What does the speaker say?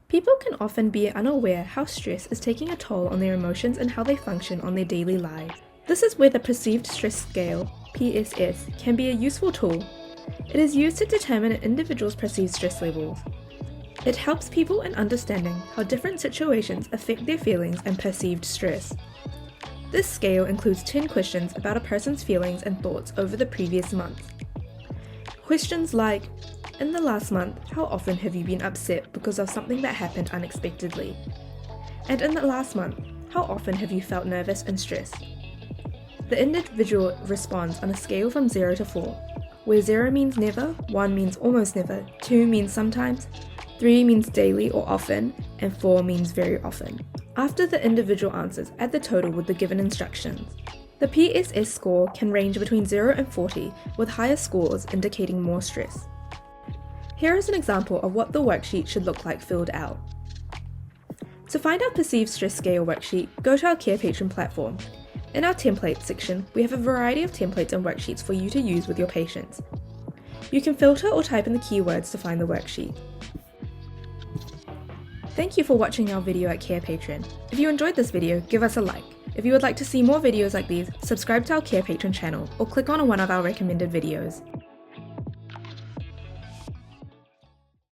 People can often be unaware how stress is taking a toll on their emotions and how they function on their daily lives. This is where the Perceived Stress Scale, PSS, can be a useful tool. It is used to determine an individual's perceived stress levels. It helps people in understanding how different situations affect their feelings and perceived stress. This scale includes 10 questions about a person's feelings and thoughts over the previous month. Questions like, in the last month, how often have you been upset because of something that happened unexpectedly? And in the last month, how often have you felt nervous and stressed? The individual responds on a scale from 0 to 4, where 0 means never, 1 means almost never, 2 means sometimes, 3 means daily or often, and 4 means very often. After the individual answers, add the total with the given instructions. The PSS score can range between 0 and 40, with higher scores indicating more stress. Here is an example of what the worksheet should look like filled out. To find our Perceived Stress Scale worksheet, go to our Carepatron platform. In our Templates section, we have a variety of templates and worksheets for you to use with your patients. You can filter or type in the keywords to find the worksheet. Thank you for watching our video at Carepatron. If you enjoyed this video, give us a like. If you would like to see more videos like these, subscribe to our Carepatron channel or click on one of our recommended videos.